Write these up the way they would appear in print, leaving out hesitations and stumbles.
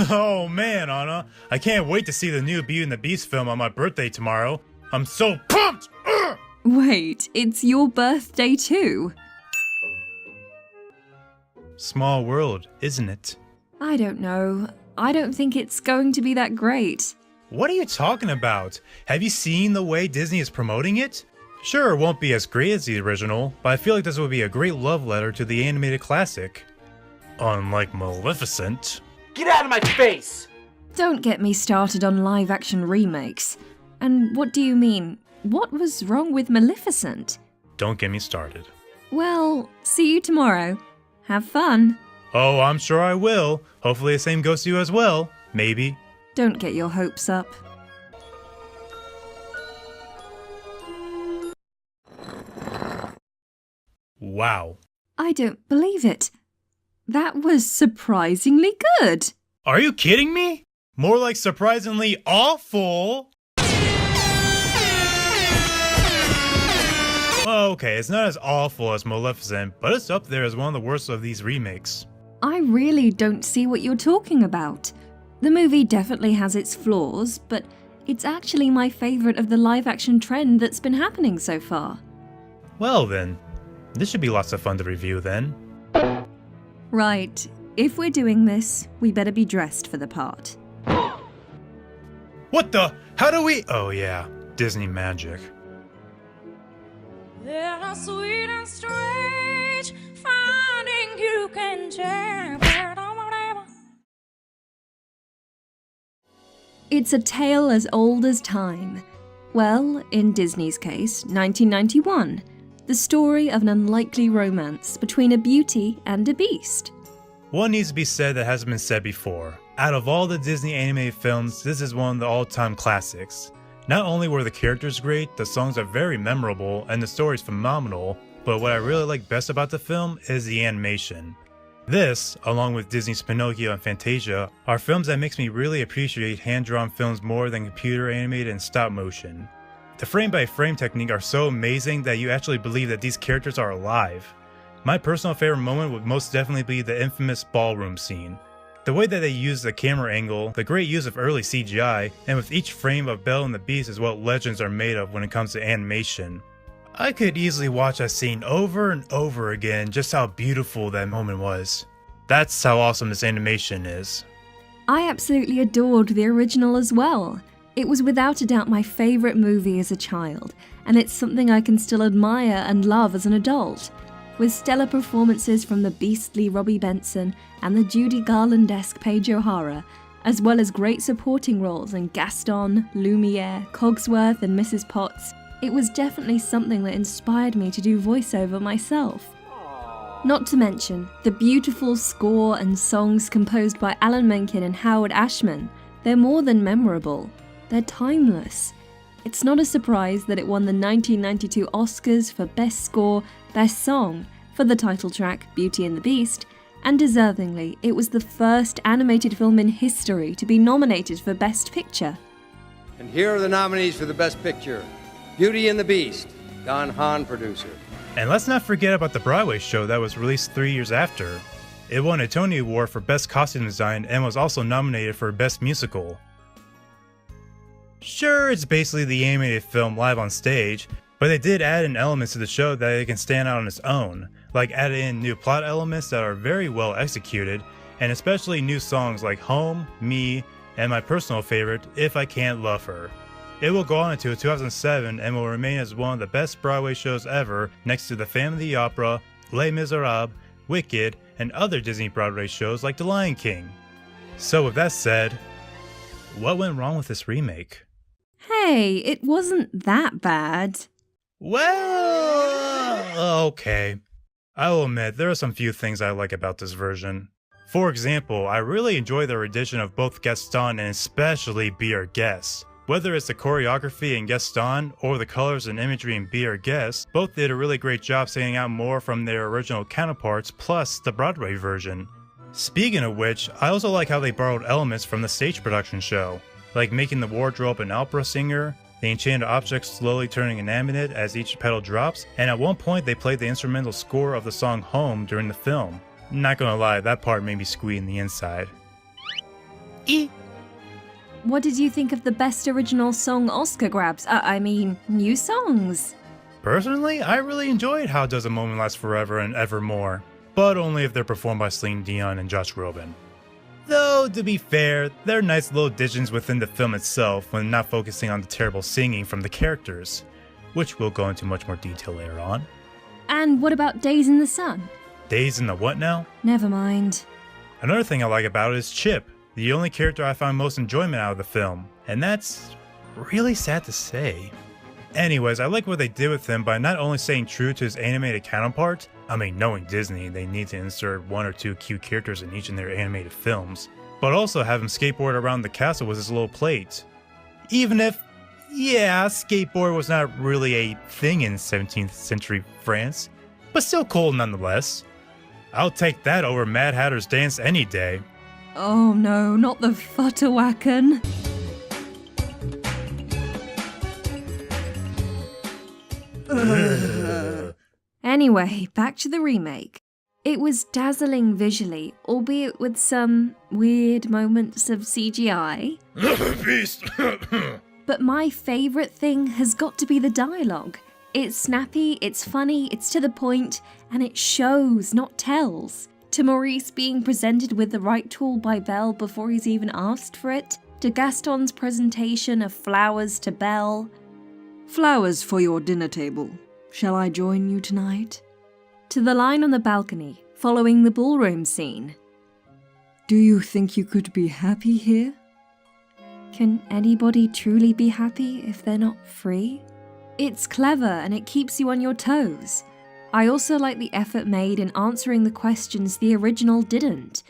Oh man, Anna, I can't wait to see the new Beauty and the Beast film on my birthday tomorrow. I'm so pumped! Ugh! Wait, it's your birthday too? Small world, isn't it? I don't know. I don't think it's going to be that great. What are you talking about? Have you seen the way Disney is promoting it? Sure, it won't be as great as the original, but I feel like this would be a great love letter to the animated classic. Unlike Maleficent. Get out of my face! Don't get me started on live-action remakes. And what do you mean? What was wrong with Maleficent? Don't get me started. Well, see you tomorrow. Have fun. Oh, I'm sure I will. Hopefully the same goes to you as well. Maybe. Don't get your hopes up. Wow. I don't believe it. That was surprisingly good. Are you kidding me? More like surprisingly awful. Well, okay, it's not as awful as Maleficent, but it's up there as one of the worst of these remakes. I really don't see what you're talking about. The movie definitely has its flaws, but it's actually my favourite of the live-action trend that's been happening so far. Well then, this should be lots of fun to review then. Right, if we're doing this, we better be dressed for the part. What the? How do we? Oh yeah, Disney magic. Little sweet and strange, finding you can change. It's a tale as old as time. Well, in Disney's case, 1991. The story of an unlikely romance between a beauty and a beast. What needs to be said that hasn't been said before? Out of all the Disney animated films, this is one of the all-time classics. Not only were the characters great, the songs are very memorable, and the story is phenomenal, but what I really like best about the film is the animation. This, along with Disney's Pinocchio and Fantasia, are films that makes me really appreciate hand-drawn films more than computer animated and stop motion. The frame-by-frame technique are so amazing that you actually believe that these characters are alive. My personal favorite moment would most definitely be the infamous ballroom scene. The way that they use the camera angle, the great use of early CGI, and with each frame of Belle and the Beast is what legends are made of when it comes to animation. I could easily watch that scene over and over again just how beautiful that moment was. That's how awesome this animation is. I absolutely adored the original as well. It was without a doubt my favourite movie as a child, and it's something I can still admire and love as an adult. With stellar performances from the beastly Robbie Benson and the Judy Garland-esque Paige O'Hara, as well as great supporting roles in Gaston, Lumiere, Cogsworth and Mrs. Potts, it was definitely something that inspired me to do voiceover myself. Not to mention, the beautiful score and songs composed by Alan Menken and Howard Ashman. They're more than memorable. They're timeless. It's not a surprise that it won the 1992 Oscars for Best Score, Best Song, for the title track Beauty and the Beast, and deservingly, it was the first animated film in history to be nominated for Best Picture. And here are the nominees for the Best Picture. Beauty and the Beast, Don Hahn producer. And let's not forget about the Broadway show that was released 3 years after. It won a Tony Award for Best Costume Design and was also nominated for Best Musical. Sure, it's basically the animated film live on stage, but they did add in elements to the show that it can stand out on its own, like added in new plot elements that are very well executed, and especially new songs like Home, Me, and my personal favorite, If I Can't Love Her. It will go on until 2007 and will remain as one of the best Broadway shows ever next to The Phantom of the Opera, Les Miserables, Wicked, and other Disney Broadway shows like The Lion King. So with that said, what went wrong with this remake? Hey, it wasn't that bad. Well, okay. I will admit, there are some few things I like about this version. For example, I really enjoy the rendition of both Gaston and especially Be Our Guest. Whether it's the choreography in Gaston or the colors and imagery in Be Our Guest, both did a really great job standing out more from their original counterparts plus the Broadway version. Speaking of which, I also like how they borrowed elements from the stage production show, like making the wardrobe an opera singer, the enchanted object slowly turning inanimate as each petal drops, and at one point they played the instrumental score of the song Home during the film. Not gonna lie, that part made me squeal in the inside. What did you think of the Best Original Song Oscar grabs? New songs. Personally, I really enjoyed How Does a Moment Last Forever and Evermore, but only if they're performed by Celine Dion and Josh Groban. Though, to be fair, they're nice little additions within the film itself when not focusing on the terrible singing from the characters, which we'll go into much more detail later on. And what about Days in the Sun? Days in the what now? Never mind. Another thing I like about it is Chip, the only character I find most enjoyment out of the film, and that's really sad to say. Anyways, I like what they did with him by not only staying true to his animated counterpart, knowing Disney, they need to insert one or two cute characters in each of their animated films, but also have him skateboard around the castle with his little plate. Even if, yeah, skateboard was not really a thing in 17th century France, but still cool nonetheless. I'll take that over Mad Hatter's dance any day. Oh no, not the Futterwacken. Anyway, back to the remake. It was dazzling visually, albeit with some weird moments of CGI. Beast! But my favourite thing has got to be the dialogue. It's snappy, it's funny, it's to the point, and it shows, not tells. To Maurice being presented with the right tool by Belle before he's even asked for it, to Gaston's presentation of flowers to Belle. Flowers for your dinner table. Shall I join you tonight? To the line on the balcony, following the ballroom scene. Do you think you could be happy here? Can anybody truly be happy if they're not free? It's clever and it keeps you on your toes. I also like the effort made in answering the questions the original didn't.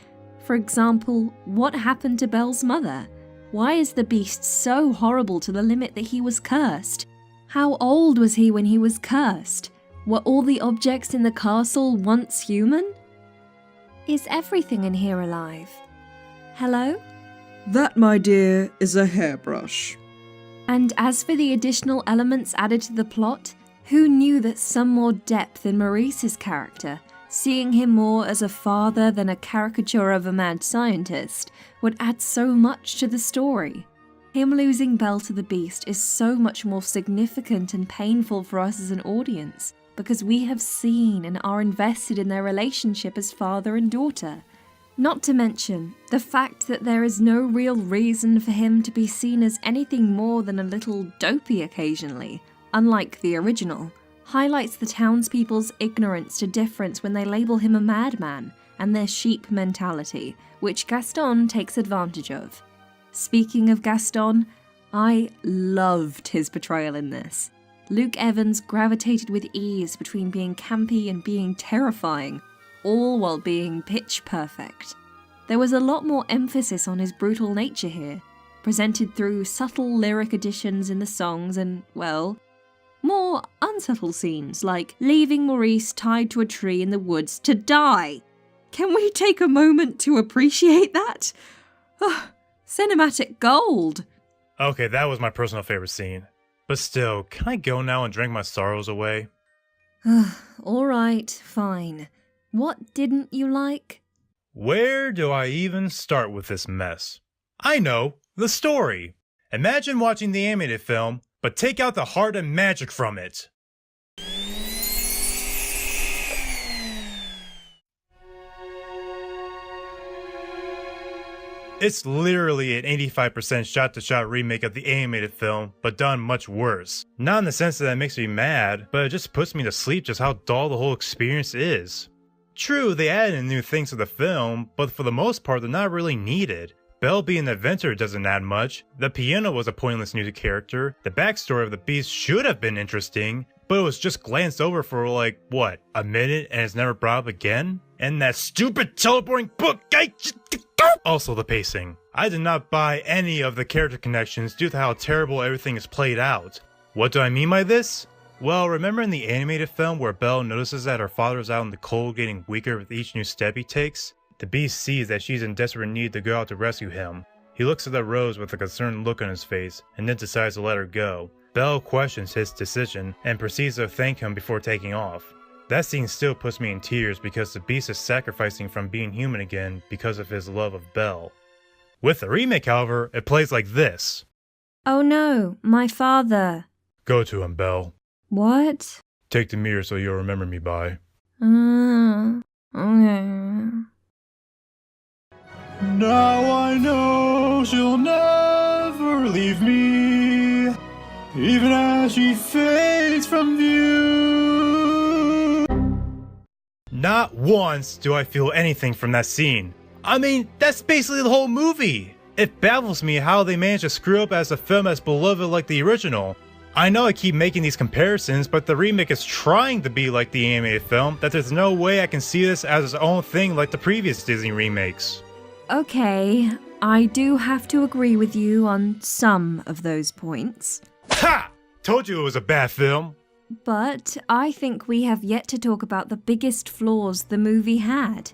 For example, what happened to Belle's mother? Why is the beast so horrible to the limit that he was cursed? How old was he when he was cursed? Were all the objects in the castle once human? Is everything in here alive? Hello? That, my dear, is a hairbrush. And as for the additional elements added to the plot, who knew that some more depth in Maurice's character, seeing him more as a father than a caricature of a mad scientist, would add so much to the story? Him losing Belle to the Beast is so much more significant and painful for us as an audience, because we have seen and are invested in their relationship as father and daughter. Not to mention, the fact that there is no real reason for him to be seen as anything more than a little dopey occasionally, unlike the original, highlights the townspeople's ignorance to difference when they label him a madman, and their sheep mentality, which Gaston takes advantage of. Speaking of Gaston, I loved his portrayal in this. Luke Evans gravitated with ease between being campy and being terrifying, all while being pitch perfect. There was a lot more emphasis on his brutal nature here, presented through subtle lyric additions in the songs and, well, more unsubtle scenes like leaving Maurice tied to a tree in the woods to die. Can we take a moment to appreciate that? Cinematic gold! Okay, that was my personal favorite scene. But still, can I go now and drink my sorrows away? Alright, fine. What didn't you like? Where do I even start with this mess? I know, the story. Imagine watching the animated film, but take out the heart and magic from it. It's literally an 85% shot-to-shot remake of the animated film, but done much worse. Not in the sense that it makes me mad, but it just puts me to sleep just how dull the whole experience is. True, they added in new things to the film, but for the most part they're not really needed. Belle being an adventurer doesn't add much, the piano was a pointless new character, the backstory of the beast should have been interesting, but it was just glanced over for like, what, a minute and it's never brought up again? And that stupid teleporting book, also the pacing. I did not buy any of the character connections due to how terrible everything is played out. What do I mean by this? Well, remember in the animated film where Belle notices that her father is out in the cold getting weaker with each new step he takes? The beast sees that she's in desperate need to go out to rescue him. He looks at the rose with a concerned look on his face, and then decides to let her go. Belle questions his decision, and proceeds to thank him before taking off. That scene still puts me in tears because the beast is sacrificing from being human again because of his love of Belle. With the remake, however, it plays like this. Oh no, my father. Go to him, Belle. What? Take the mirror so you'll remember me by. Okay. Now I know she'll never leave me, even as she fades from view. Not once do I feel anything from that scene. I mean, that's basically the whole movie. It baffles me how they managed to screw up as a film as beloved like the original. I know I keep making these comparisons, but the remake is trying to be like the animated film, that there's no way I can see this as its own thing like the previous Disney remakes. Okay, I do have to agree with you on some of those points. Ha! Told you it was a bad film. But I think we have yet to talk about the biggest flaws the movie had.